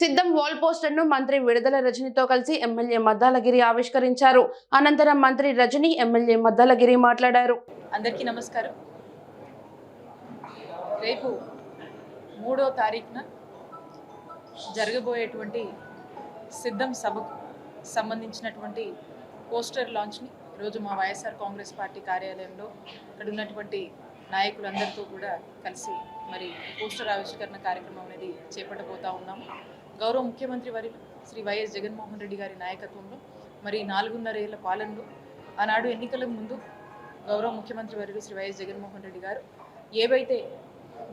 సిద్ధం wall poster ను మంత్రి విడుదల రజనితో కలిసి ఎమ్మెల్యే మద్దాలగిరి ఆవిష్కరించారు. అనంతరం మంత్రి రజని ఎమ్మెల్యే మద్దాలగిరి మాట్లాడారు. అందరికీ నమస్కారం. రేపు 3వ తారీఖున జరగబోయేటువంటి సిద్ధం సభకు సంబంధించినటువంటి పోస్టర్ లాంచ్ని ఈరోజు మా వైఎస్ఆర్ కాంగ్రెస్ పార్టీ కార్యాలయంలో ఇక్కడ ఉన్నటువంటి నాయకులందరితో కూడా కలిసి మరి పోస్టర్ ఆవిష్కరణ కార్యక్రమం అనేది చేపట్టబోతా ఉన్నాము. గౌరవ ముఖ్యమంత్రి శ్రీ వైఎస్ జగన్మోహన్ రెడ్డి గారి నాయకత్వంలో మరి 4.5 ఏళ్ల పాలనలో ఆనాడు ఎన్నికల ముందు గౌరవ ముఖ్యమంత్రి వర్యులు శ్రీ వైఎస్ జగన్మోహన్ రెడ్డి గారు ఏవైతే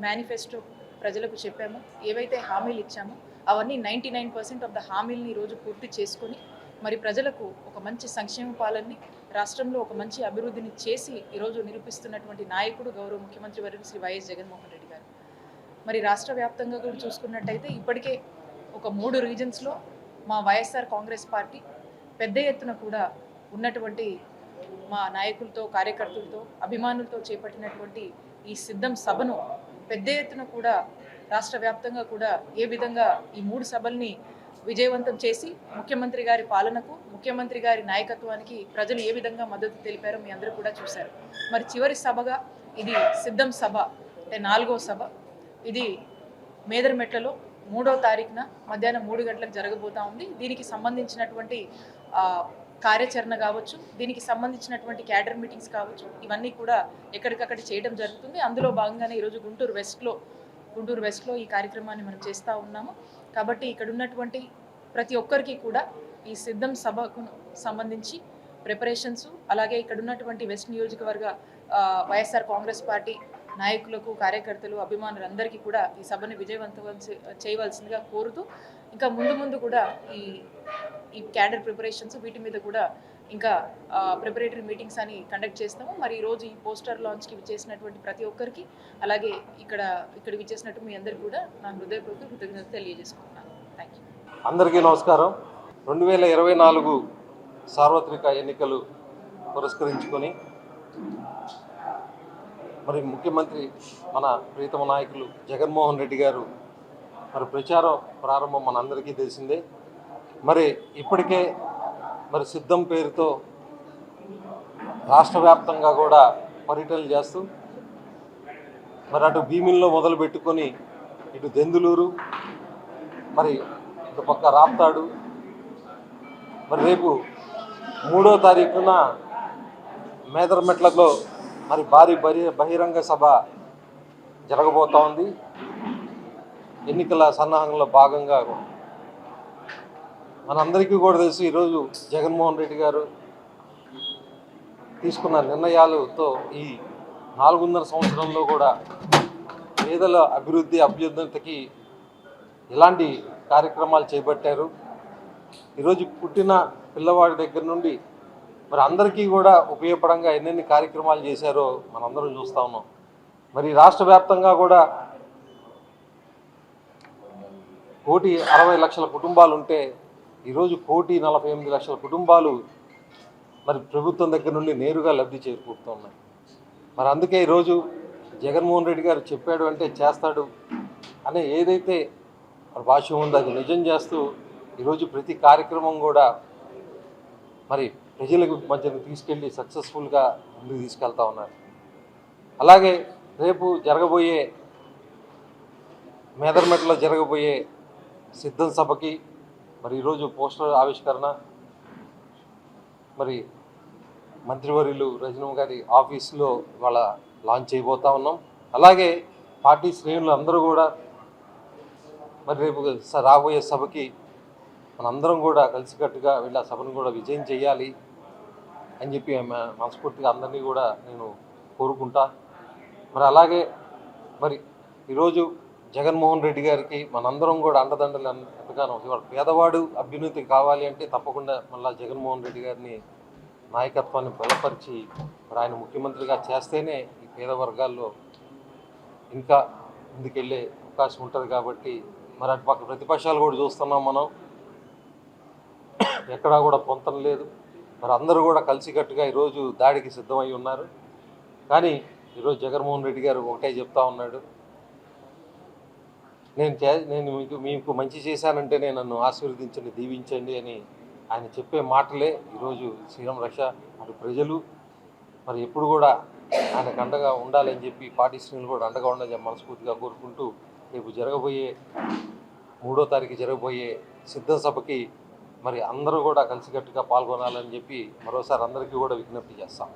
మేనిఫెస్టో ప్రజలకు చెప్పామో, ఏవైతే హామీలు ఇచ్చామో అవన్నీ 99% ఆఫ్ ద హామీలని ఈరోజు పూర్తి చేసుకొని మరి ప్రజలకు ఒక మంచి సంక్షేమ పాలనని, రాష్ట్రంలో ఒక మంచి అభివృద్ధిని చేసి ఈరోజు నిరూపిస్తున్నటువంటి నాయకుడు గౌరవ ముఖ్యమంత్రి వర్యులు శ్రీ వైఎస్ జగన్మోహన్ రెడ్డి గారు. మరి రాష్ట్ర వ్యాప్తంగా కూడా చూసుకున్నట్టయితే ఇప్పటికే ఒక 3 రీజన్స్లో మా వైఎస్ఆర్ కాంగ్రెస్ పార్టీ పెద్ద ఎత్తున కూడా ఉన్నటువంటి మా నాయకులతో, కార్యకర్తలతో, అభిమానులతో చేపట్టినటువంటి ఈ సిద్ధం సభను పెద్ద ఎత్తున కూడా రాష్ట్ర వ్యాప్తంగా కూడా ఏ విధంగా ఈ 3 సభల్ని విజయవంతం చేసి ముఖ్యమంత్రి గారి పాలనకు, ముఖ్యమంత్రి గారి నాయకత్వానికి ప్రజలు ఏ విధంగా మద్దతు తెలిపారో మీ అందరూ కూడా చూశారు. మరి చివరి సభగా ఇది సిద్ధం సభ అంటే 4వ సభ. ఇది మేదరమెట్లలో 3వ తారీఖున మధ్యాహ్నం 3 గంటలకు జరగబోతా ఉంది. దీనికి సంబంధించినటువంటి కార్యాచరణ కావచ్చు, దీనికి సంబంధించినటువంటి క్యాడర్ మీటింగ్స్ కావచ్చు, ఇవన్నీ కూడా ఎక్కడికక్కడ చేయడం జరుగుతుంది. అందులో భాగంగానే ఈరోజు గుంటూరు వెస్ట్లో ఈ కార్యక్రమాన్ని మనం చేస్తూ ఉన్నాము. కాబట్టి ఇక్కడ ఉన్నటువంటి ప్రతి ఒక్కరికి కూడా ఈ సిద్ధం సభకు సంబంధించి ప్రిపరేషన్స్, అలాగే ఇక్కడ ఉన్నటువంటి వెస్ట్ నియోజకవర్గ వైఎస్ఆర్ కాంగ్రెస్ పార్టీ నాయకులకు, కార్యకర్తలు, అభిమానులందరికీ కూడా ఈ సభని విజయవంతం చేయవలసిందిగా కోరుతూ, ఇంకా ముందు కూడా ఈ క్యాడర్ ప్రిపరేషన్స్ వీటి మీద కూడా ఇంకా ప్రిపరేటరీ మీటింగ్స్ అని కండక్ట్ చేస్తాము. మరి ఈరోజు ఈ పోస్టర్ లాంచ్కి చేసినటువంటి ప్రతి ఒక్కరికి, అలాగే ఇక్కడికి చేసినట్టు మీ అందరికీ కూడా నా హృదయపూర్వక కృతజ్ఞత తెలియజేసుకుంటున్నాను. Thank you. అందరికీ నమస్కారం. 2024 సార్వత్రిక ఎన్నికలు పురస్కరించుకొని మరి ముఖ్యమంత్రి మన ప్రీతమ నాయకులు జగన్మోహన్ రెడ్డి గారు మరి ప్రచారం ప్రారంభం మనందరికీ తెలిసిందే. మరి ఇప్పటికే మరి సిద్ధం పేరుతో రాష్ట్ర వ్యాప్తంగా కూడా పర్యటనలు చేస్తూ మరి అటు భీమిల్లో మొదలు పెట్టుకొని ఇటు దెందులూరు, మరి ఇటు పక్క రాప్తాడు, మరి రేపు 3వ తారీఖున మేదరమెట్లలో మరి భారీ బహిరంగ సభ జరగబోతూ ఉంది. ఎన్నికల సన్నాహంలో భాగంగా మనందరికీ కూడా తెలుసు, ఈరోజు జగన్మోహన్ రెడ్డి గారు తీసుకున్న నిర్ణయాలతో ఈ 4.5 సంవత్సరంలో కూడా పేదల అభ్యున్నతికి ఎలాంటి కార్యక్రమాలు చేపట్టారు. ఈరోజు పుట్టిన పిల్లవాడి దగ్గర నుండి మరి అందరికీ కూడా ఉపయోగపడంగా ఎన్నెన్ని కార్యక్రమాలు చేశారో మనందరం చూస్తూ ఉన్నాం. మరి రాష్ట్ర వ్యాప్తంగా కూడా 1,60,00,000 కుటుంబాలు ఉంటే ఈరోజు 1,48,00,000 కుటుంబాలు మరి ప్రభుత్వం దగ్గర నుండి నేరుగా లబ్ధి చేకూరుతున్నాయి. మరి అందుకే ఈరోజు జగన్మోహన్ రెడ్డి గారు చెప్పాడు అంటే చేస్తాడు అనే ఏదైతే భాష ఉందో అది నిజం చేస్తూ ఈరోజు ప్రతి కార్యక్రమం కూడా మరి ప్రజలకు మధ్యన తీసుకెళ్ళి సక్సెస్ఫుల్గా ముందుకు తీసుకెళ్తా ఉన్నారు. అలాగే రేపు జరగబోయే మేదరమెట్లో జరగబోయే సిద్ధం సభకి మరి ఈరోజు పోస్టర్ ఆవిష్కరణ మరి మంత్రివర్యులు రజనమ్మ గారి ఆఫీసులో వాళ్ళ లాంచ్ చేయబోతా ఉన్నాం. అలాగే పార్టీ శ్రేణులు అందరూ కూడా మరి రేపు రాబోయే సభకి మనందరం కూడా కలిసికట్టుగా వెళ్ళి ఆ సభను కూడా విజయం చేయాలి అని చెప్పి మనస్ఫూర్తిగా అందరినీ కూడా నేను కోరుకుంటా. మరి అలాగే మరి ఈరోజు జగన్మోహన్ రెడ్డి గారికి మనందరం కూడా అండదండలు ఎంతగానో, ఇవాళ పేదవాడు అభ్యున్నతి కావాలి అంటే తప్పకుండా మళ్ళీ జగన్మోహన్ రెడ్డి గారిని నాయకత్వాన్ని బలపరిచి మరి ఆయన ముఖ్యమంత్రిగా చేస్తేనే ఈ పేద వర్గాల్లో ఇంకా ముందుకెళ్ళే అవకాశం ఉంటుంది. కాబట్టి మరి అటుపక్క ప్రతిపక్షాలు కూడా చూస్తున్నాం, మనం ఎక్కడా కూడా పొంతం లేదు. మరి అందరూ కూడా కలిసికట్టుగా ఈరోజు దాడికి సిద్ధమై ఉన్నారు. కానీ ఈరోజు జగన్మోహన్ రెడ్డి గారు ఒకటే చెప్తా ఉన్నాడు, నేను మీకు మంచి చేశానంటేనే నన్ను ఆశీర్వదించండి, దీవించండి అని ఆయన చెప్పే మాటలే ఈరోజు శ్రీరామ్ రక్ష అటు ప్రజలు మరి ఎప్పుడు కూడా ఆయనకు అండగా ఉండాలని చెప్పి పార్టీ శ్రేణులు కూడా అండగా ఉండాలని మనస్ఫూర్తిగా కోరుకుంటూ రేపు జరగబోయే 3వ తారీఖు జరగబోయే సిద్ధం సభకి మరి అందరూ కూడా కలిసికట్టుగా పాల్గొనాలని చెప్పి మరోసారి అందరికీ కూడా విజ్ఞప్తి చేస్తాం.